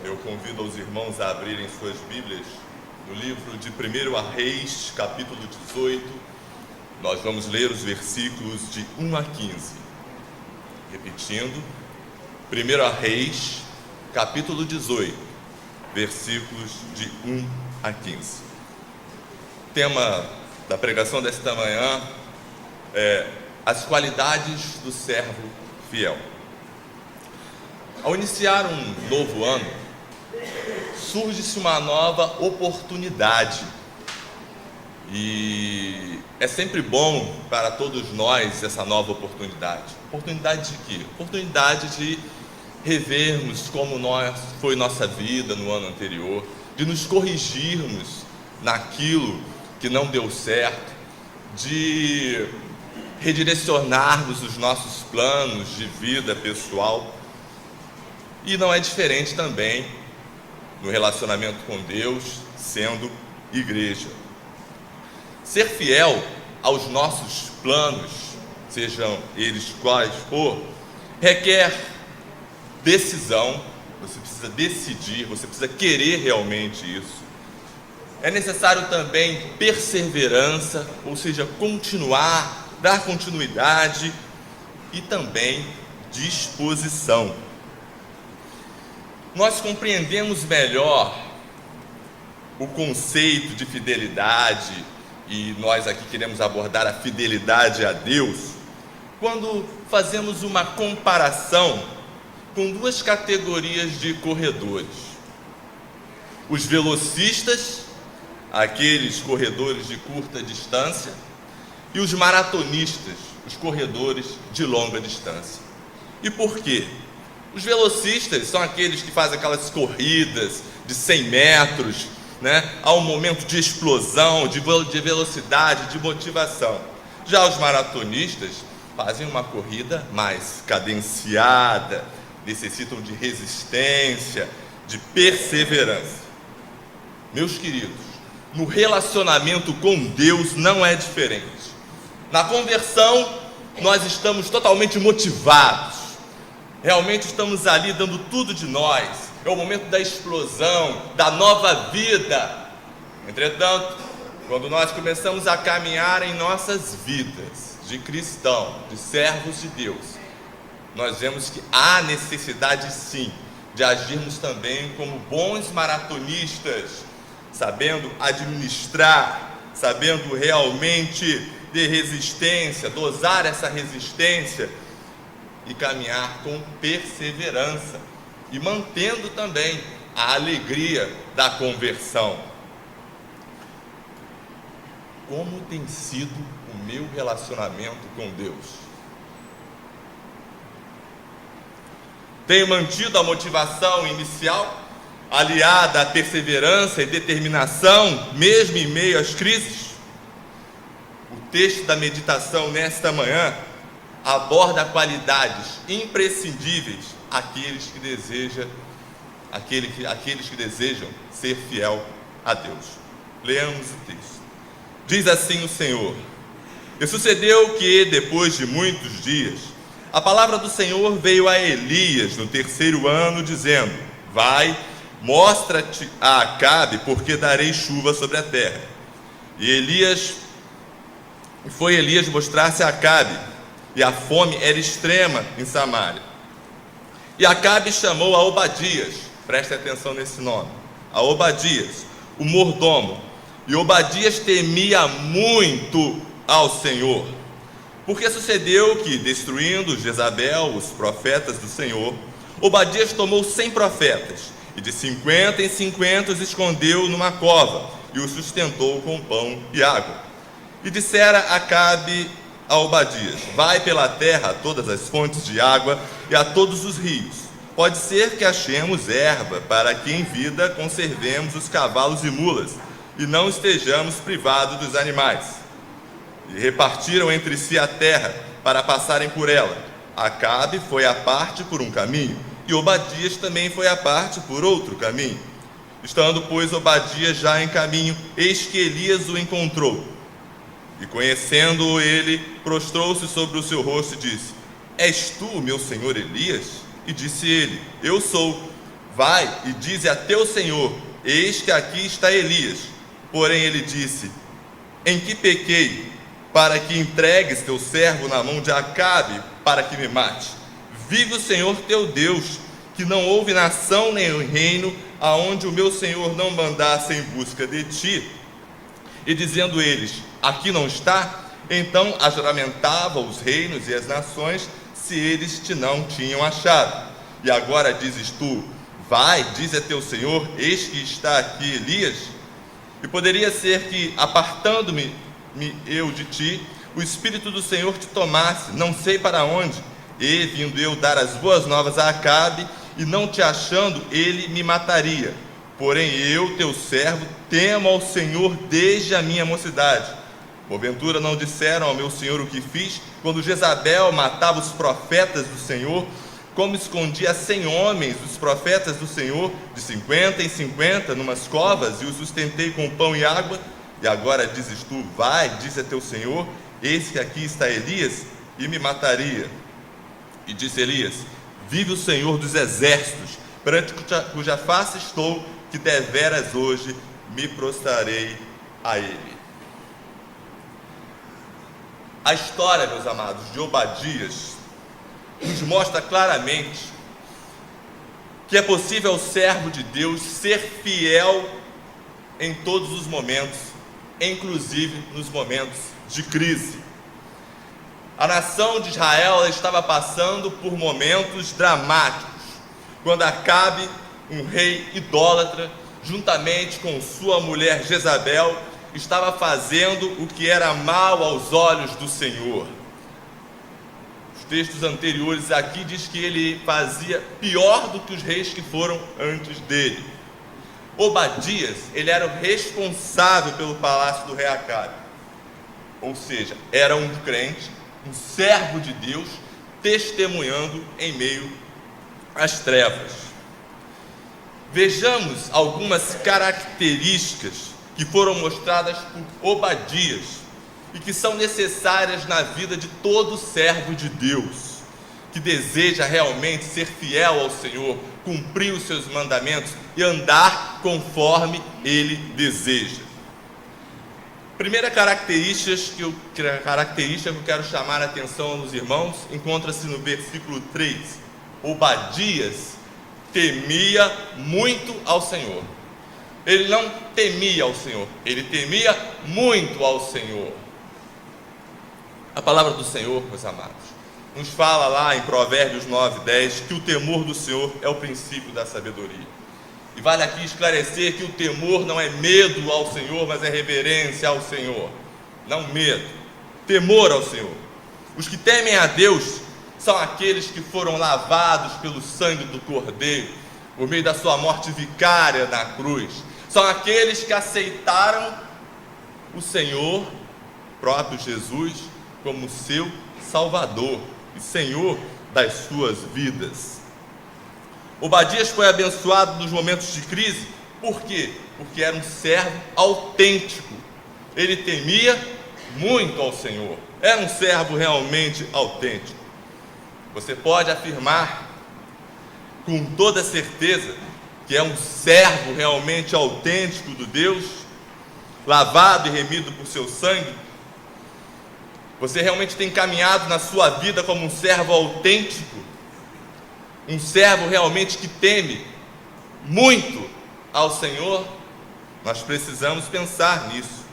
Eu convido os irmãos a abrirem suas Bíblias no livro de 1 Reis, capítulo 18. Nós vamos ler os versículos de 1 a 15. Repetindo, 1 Reis, capítulo 18, versículos de 1 a 15. O tema da pregação desta manhã é as qualidades do servo fiel. Ao iniciar um novo ano, surge-se uma nova oportunidade. E é sempre bom para todos nós essa nova oportunidade. Oportunidade de quê? Oportunidade de revermos como foi nossa vida no ano anterior, de nos corrigirmos naquilo que não deu certo, de redirecionarmos os nossos planos de vida pessoal. E não é diferente também no relacionamento com Deus, sendo igreja. Ser fiel aos nossos planos, sejam eles quais for, requer decisão. Você precisa decidir, você precisa querer realmente isso. É necessário também perseverança, ou seja, continuar, dar continuidade, e também disposição. Nós compreendemos melhor o conceito de fidelidade, e nós aqui queremos abordar a fidelidade a Deus, quando fazemos uma comparação com duas categorias de corredores: os velocistas, aqueles corredores de curta distância, e os maratonistas, os corredores de longa distância. E por quê? Os velocistas são aqueles que fazem aquelas corridas de 100 metros, há um momento de explosão, de velocidade, de motivação. Já os maratonistas fazem uma corrida mais cadenciada, necessitam de resistência, de perseverança. Meus queridos, no relacionamento com Deus não é diferente. Na conversão, nós estamos totalmente motivados. Realmente estamos ali dando tudo de nós. É o momento da explosão, da nova vida. Entretanto, quando nós começamos a caminhar em nossas vidas de cristão, de servos de Deus, nós vemos que há necessidade sim de agirmos também como bons maratonistas, sabendo administrar, sabendo realmente ter resistência, dosar essa resistência e caminhar com perseverança e mantendo também a alegria da conversão. Como tem sido o meu relacionamento com Deus? Tenho mantido a motivação inicial, aliada à perseverança e determinação, mesmo em meio às crises? O texto da meditação nesta manhã aborda qualidades imprescindíveis àqueles que desejam ser fiel a Deus. Leamos o texto. Diz assim o Senhor: E sucedeu que, depois de muitos dias, a palavra do Senhor veio a Elias no 3º ano, dizendo: Vai, mostra-te a Acabe, porque darei chuva sobre a terra. E foi Elias mostrar-se a Acabe, e a fome era extrema em Samaria. E Acabe chamou a Obadias, preste atenção nesse nome, a Obadias, o mordomo. E Obadias temia muito ao Senhor, porque sucedeu que, destruindo Jezabel, os profetas do Senhor, Obadias tomou 100 profetas, e de 50 em 50 os escondeu numa cova, e os sustentou com pão e água. E dissera Acabe a Obadias: Vai pela terra a todas as fontes de água e a todos os rios. Pode ser que achemos erva, para que em vida conservemos os cavalos e mulas, e não estejamos privados dos animais. E repartiram entre si a terra, para passarem por ela. Acabe foi à parte por um caminho, e Obadias também foi à parte por outro caminho. Estando, pois, Obadias já em caminho, eis que Elias o encontrou. E conhecendo-o ele, prostrou-se sobre o seu rosto e disse: És tu, meu senhor Elias? E disse ele: Eu sou. vai e dize a teu senhor: eis que aqui está Elias. Porém ele disse: em que pequei, para que entregues teu servo na mão de Acabe, para que me mate? Vive o Senhor teu Deus, que não houve nação nem reino aonde o meu senhor não mandasse em busca de ti. E dizendo eles: aqui não está, então ajuramentava os reinos e as nações, se eles te não tinham achado. E agora dizes tu: vai, diz a teu senhor: eis que está aqui Elias. E poderia ser que, apartando-me eu de ti, o Espírito do Senhor te tomasse, não sei para onde, e vindo eu dar as boas novas a Acabe, e não te achando, ele me mataria. Porém eu, teu servo, temo ao Senhor desde a minha mocidade. Porventura não disseram ao meu senhor o que fiz, quando Jezabel matava os profetas do Senhor, como escondia 100 homens, os profetas do Senhor, de 50 em 50, numas covas, e os sustentei com pão e água? E agora dizes tu: vai, diz a teu senhor: eis que aqui está Elias, e me mataria. E disse Elias: vive o Senhor dos exércitos, perante cuja face estou, que deveras hoje me prostrarei a ele. A história, meus amados, de Obadias nos mostra claramente que é possível ao servo de Deus ser fiel em todos os momentos, inclusive nos momentos de crise. A nação de Israel estava passando por momentos dramáticos, quando Acabe, um rei idólatra, juntamente com sua mulher Jezabel, estava fazendo o que era mal aos olhos do Senhor. Os textos anteriores aqui diz que ele fazia pior do que os reis que foram antes dele. Obadias, ele era o responsável pelo palácio do rei Acabe, ou seja, era um crente, um servo de Deus, testemunhando em meio às trevas. Vejamos algumas características que foram mostradas por Obadias e que são necessárias na vida de todo servo de Deus que deseja realmente ser fiel ao Senhor, cumprir os seus mandamentos e andar conforme Ele deseja. Primeira característica que eu quero chamar a atenção dos irmãos encontra-se no versículo 3. Obadias temia muito ao Senhor. Ele não temia ao Senhor, ele temia muito ao Senhor. A palavra do Senhor, meus amados, nos fala lá em Provérbios 9:10 que o temor do Senhor é o princípio da sabedoria. E vale aqui esclarecer que o temor não é medo ao Senhor, mas é reverência ao Senhor. Não medo, temor ao Senhor. Os que temem a Deus são aqueles que foram lavados pelo sangue do Cordeiro, por meio da sua morte vicária na cruz. São aqueles que aceitaram o Senhor, próprio Jesus, como seu Salvador e Senhor das suas vidas. Obadias foi abençoado nos momentos de crise. Por quê? Porque era um servo autêntico. Ele temia muito ao Senhor. Era um servo realmente autêntico. Você pode afirmar com toda certeza que é um servo realmente autêntico do Deus, lavado e remido por seu sangue? Você realmente tem caminhado na sua vida como um servo autêntico? Um servo realmente que teme muito ao Senhor? Nós precisamos pensar nisso.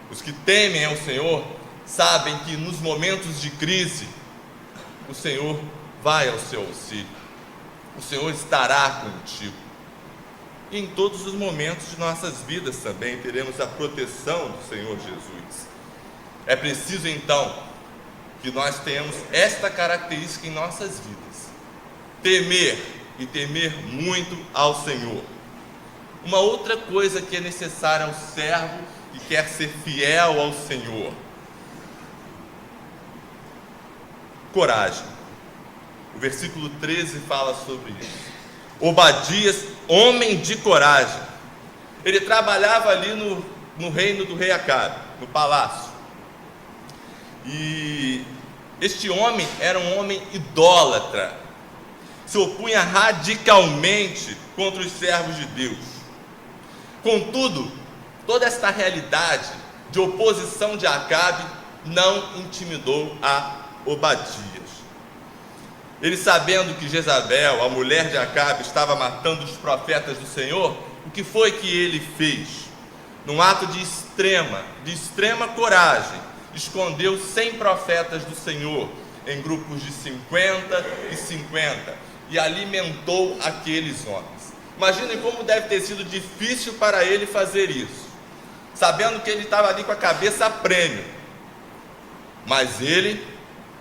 Os que temem ao Senhor sabem que nos momentos de crise o Senhor vai ao seu auxílio, o Senhor estará contigo. E em todos os momentos de nossas vidas também teremos a proteção do Senhor Jesus. É preciso então que nós tenhamos esta característica em nossas vidas: temer, e temer muito ao Senhor. Uma outra coisa que é necessária ao servo que quer ser fiel ao Senhor: coragem. O versículo 13 fala sobre isso. Obadias, homem de coragem. Ele trabalhava ali no reino do rei Acabe, no palácio. E este homem era um homem idólatra. se opunha radicalmente contra os servos de Deus. Contudo, toda esta realidade de oposição de Acabe não intimidou a Obadias. Ele, sabendo que Jezabel, a mulher de Acabe, estava matando os profetas do Senhor, o que foi que ele fez? Num ato de extrema coragem, escondeu 100 profetas do Senhor em grupos de 50 e 50 e alimentou aqueles homens. Imaginem como deve ter sido difícil para ele fazer isso, sabendo que ele estava ali com a cabeça a prêmio. Mas ele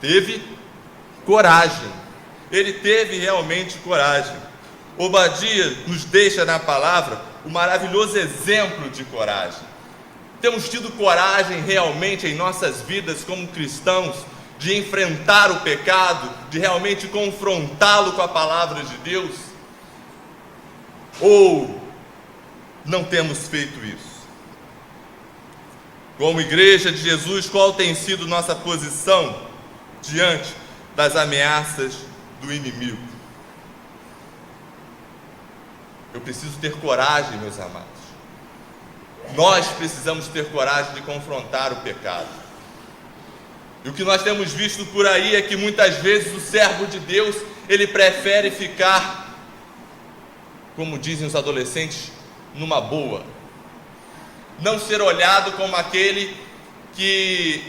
teve coragem. Ele teve realmente coragem. Obadias nos deixa na palavra um maravilhoso exemplo de coragem. Temos tido coragem realmente em nossas vidas como cristãos de enfrentar o pecado, de realmente confrontá-lo com a palavra de Deus? Ou não temos feito isso? Como igreja de Jesus, qual tem sido nossa posição diante das ameaças do inimigo? Eu preciso ter coragem, meus amados. Nós precisamos ter coragem de confrontar o pecado. E o que nós temos visto por aí é que muitas vezes o servo de Deus, ele prefere ficar, como dizem os adolescentes, numa boa. Não ser olhado como aquele que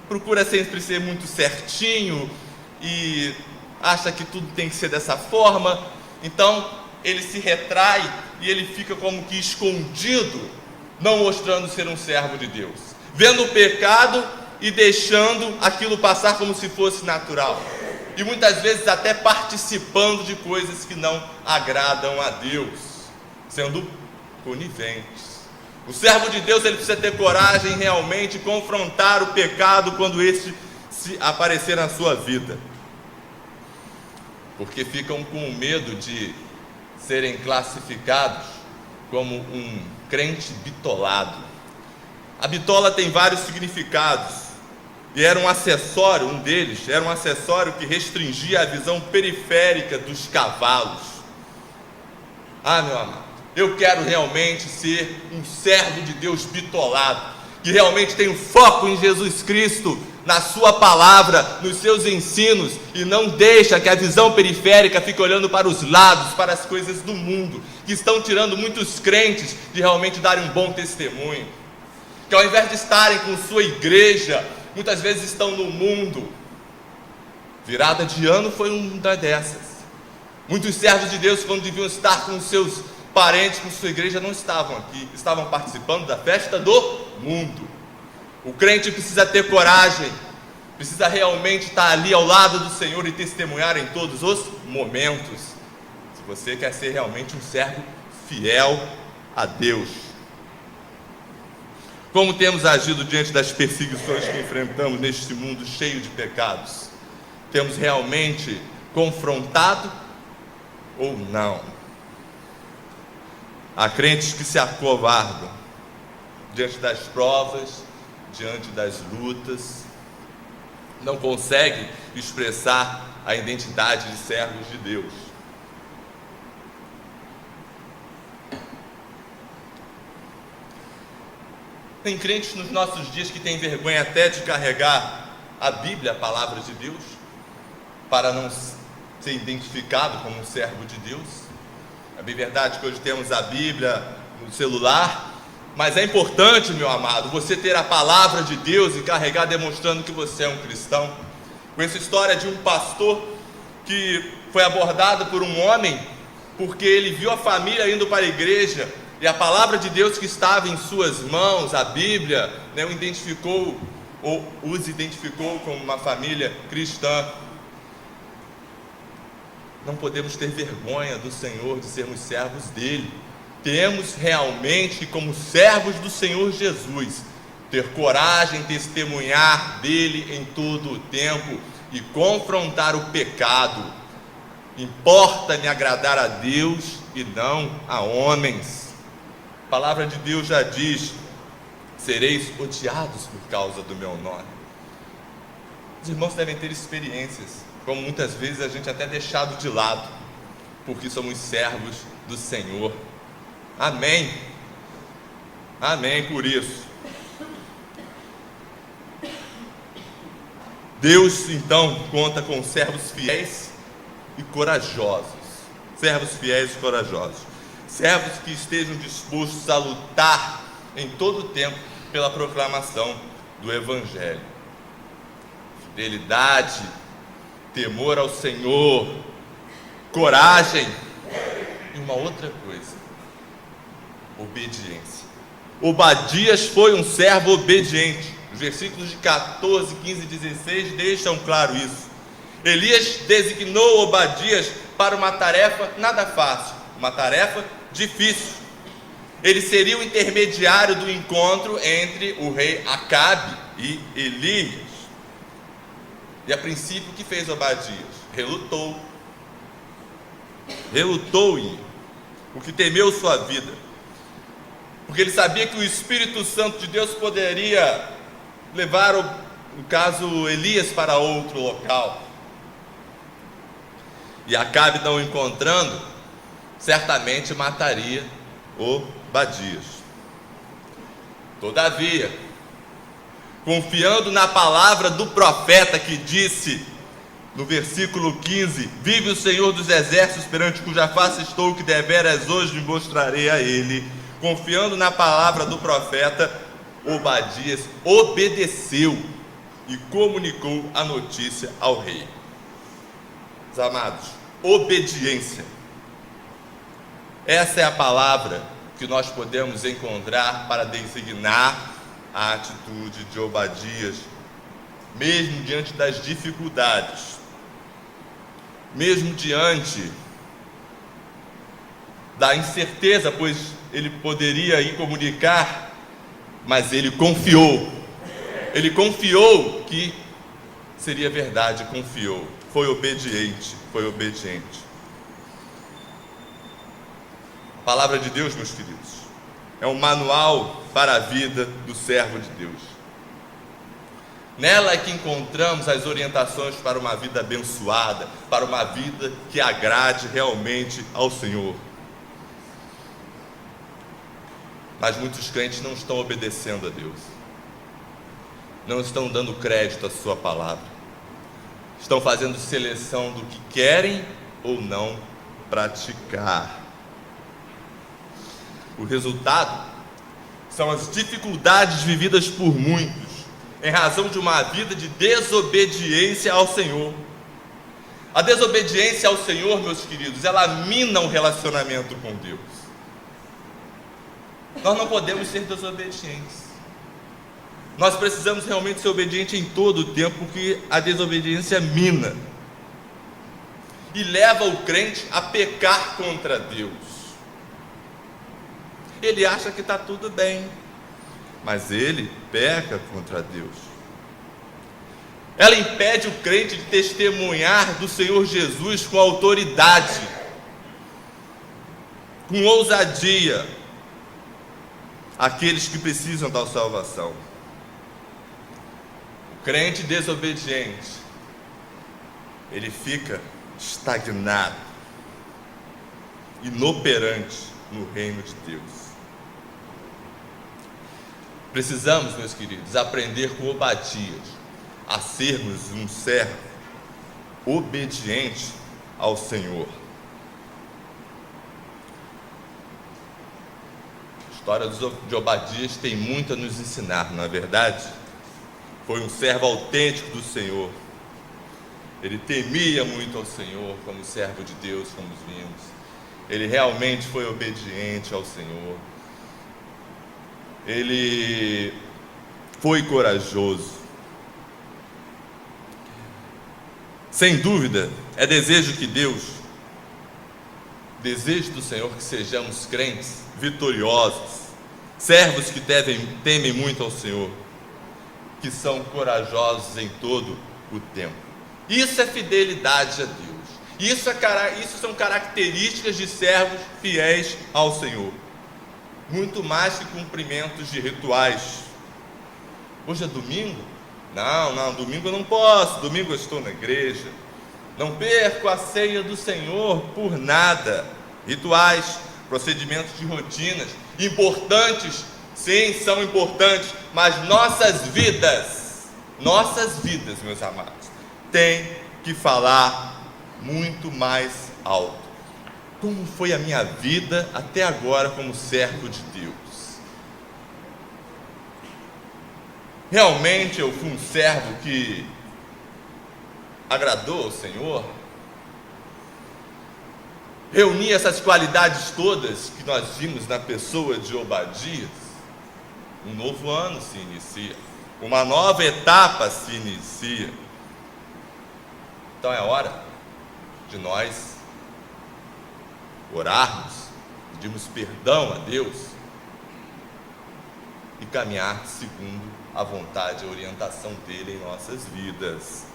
procura sempre ser muito certinho e acha que tudo tem que ser dessa forma. Então ele se retrai e ele fica como que escondido, não mostrando ser um servo de Deus, vendo o pecado e deixando aquilo passar como se fosse natural, e muitas vezes até participando de coisas que não agradam a Deus, sendo coniventes. O servo de Deus, ele precisa ter coragem realmente de confrontar o pecado quando este se aparecer na sua vida, porque ficam com medo de serem classificados como um crente bitolado. A bitola tem vários significados, e era um acessório, um deles era um acessório que restringia a visão periférica dos cavalos. Ah, meu amado, eu quero realmente ser um servo de Deus bitolado, que realmente tem foco em Jesus Cristo, na sua palavra, nos seus ensinos, e não deixa que a visão periférica fique olhando para os lados, para as coisas do mundo, que estão tirando muitos crentes de realmente darem um bom testemunho, que ao invés de estarem com sua igreja, muitas vezes estão no mundo. Virada de ano foi uma dessas. Muitos servos de Deus, quando deviam estar com seus parentes, com sua igreja, não estavam aqui, estavam participando da festa do mundo. O crente precisa ter coragem, precisa realmente estar ali ao lado do Senhor e testemunhar em todos os momentos, se você quer ser realmente um servo fiel a Deus. Como temos agido diante das perseguições que enfrentamos neste mundo cheio de pecados? Temos realmente confrontado ou não? Há crentes que se acovardam diante das provas, diante das lutas, não conseguem expressar a identidade de servos de Deus. Tem crentes nos nossos dias que têm vergonha até de carregar a Bíblia, a palavra de Deus, para não ser identificado como um servo de Deus. É bem verdade que hoje temos a Bíblia no celular, mas é importante, meu amado, você ter a palavra de Deus e carregar demonstrando que você é um cristão. Conheço a história de um pastor que foi abordado por um homem porque ele viu a família indo para a igreja e a palavra de Deus que estava em suas mãos, a Bíblia, os identificou como uma família cristã. Não podemos ter vergonha do Senhor, de sermos servos dele. Temos realmente, como servos do Senhor Jesus, ter coragem, testemunhar dele em todo o tempo e confrontar o pecado. Importa-me agradar a Deus e não a homens. A palavra de Deus já diz: sereis odiados por causa do meu nome. Os irmãos devem ter experiências como muitas vezes a gente até deixado de lado, porque somos servos do Senhor. Amém. Amém por isso. Deus então conta com servos fiéis e corajosos. Servos fiéis e corajosos. Servos que estejam dispostos a lutar em todo o tempo pela proclamação do Evangelho. Fidelidade, temor ao Senhor, coragem e uma outra coisa: obediência. Obadias foi um servo obediente. Os versículos de 14, 15 e 16 deixam claro isso. Elias designou Obadias para uma tarefa nada fácil, uma tarefa difícil. Ele seria o intermediário do encontro entre o rei Acabe e Elias. E a princípio, o que fez Obadias? Relutou em ir, porque temeu sua vida, porque ele sabia que o Espírito Santo de Deus poderia levar, no caso, Elias para outro local. E Acabe, não o encontrando, certamente mataria Obadias. Todavia, confiando na palavra do profeta que disse no versículo 15: vive o Senhor dos exércitos, perante cuja face estou, que deveras hoje me mostrarei a ele. Confiando na palavra do profeta, Obadias obedeceu e comunicou a notícia ao rei. Meus amados, obediência. Essa é a palavra que nós podemos encontrar para designar a atitude de Obadias, mesmo diante das dificuldades, mesmo diante da incerteza, pois ele poderia ir comunicar, mas ele confiou que seria verdade, confiou, foi obediente. A palavra de Deus, meus queridos, é um manual para a vida do servo de Deus. Nela é que encontramos as orientações para uma vida abençoada, para uma vida que agrade realmente ao Senhor. Mas muitos crentes não estão obedecendo a Deus, não estão dando crédito à sua palavra, estão fazendo seleção do que querem ou não praticar. O resultado são as dificuldades vividas por muitos em razão de uma vida de desobediência ao Senhor. A desobediência ao Senhor, meus queridos, ela mina o relacionamento com Deus. Nós não podemos ser desobedientes. Nós precisamos realmente ser obedientes em todo o tempo, porque a desobediência mina e leva o crente a pecar contra Deus. Ele acha que está tudo bem, mas ele peca contra Deus. Ela impede o crente de testemunhar do Senhor Jesus com autoridade, com ousadia, aqueles que precisam da salvação. O crente desobediente, ele fica estagnado, inoperante no reino de Deus. Precisamos, meus queridos, aprender com Obadias a sermos um servo obediente ao Senhor. A história de Obadias tem muito a nos ensinar, não é verdade? Foi um servo autêntico do Senhor. Ele temia muito ao Senhor, como servo de Deus, como vimos. Ele realmente foi obediente ao Senhor. Ele foi corajoso. Sem dúvida, é desejo do Senhor que sejamos crentes vitoriosos, servos que temem muito ao Senhor, que são corajosos em todo o tempo. Isso é fidelidade a Deus. Isso são características de servos fiéis ao Senhor. Muito mais que cumprimentos de rituais. Hoje é domingo? Não, domingo eu não posso, domingo eu estou na igreja. Não perco a ceia do Senhor por nada. Rituais, procedimentos de rotinas, importantes, sim, são importantes, mas nossas vidas, meus amados, têm que falar muito mais alto. Como foi a minha vida até agora como servo de Deus? Realmente eu fui um servo que agradou ao Senhor? Reuni essas qualidades todas que nós vimos na pessoa de Obadias? Um novo ano se inicia, uma nova etapa se inicia. Então é hora de nós orarmos, pedirmos perdão a Deus e caminhar segundo a vontade e a orientação dele em nossas vidas.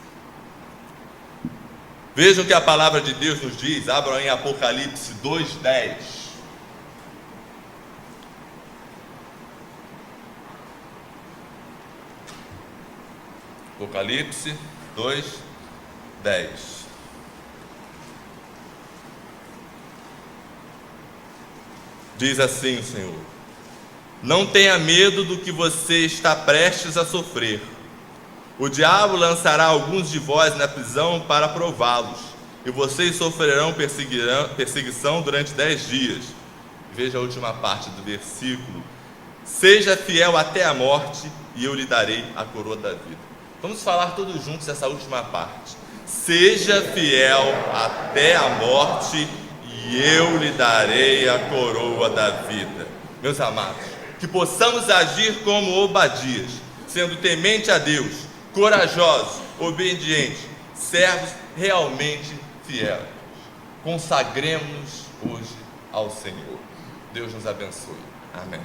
Vejam o que a palavra de Deus nos diz. Abram em Apocalipse 2:10. Apocalipse 2:10. Diz assim o Senhor: não tenha medo do que você está prestes a sofrer. O diabo lançará alguns de vós na prisão para prová-los, e vocês sofrerão perseguição durante 10 dias. Veja a última parte do versículo: seja fiel até a morte, e eu lhe darei a coroa da vida. Vamos falar todos juntos essa última parte. Seja fiel até a morte, e eu lhe darei a coroa da vida. Meus amados, que possamos agir como Obadias, sendo temente a Deus, corajosos, obedientes, servos realmente fiéis. Consagremos-nos hoje ao Senhor. Deus nos abençoe. Amém.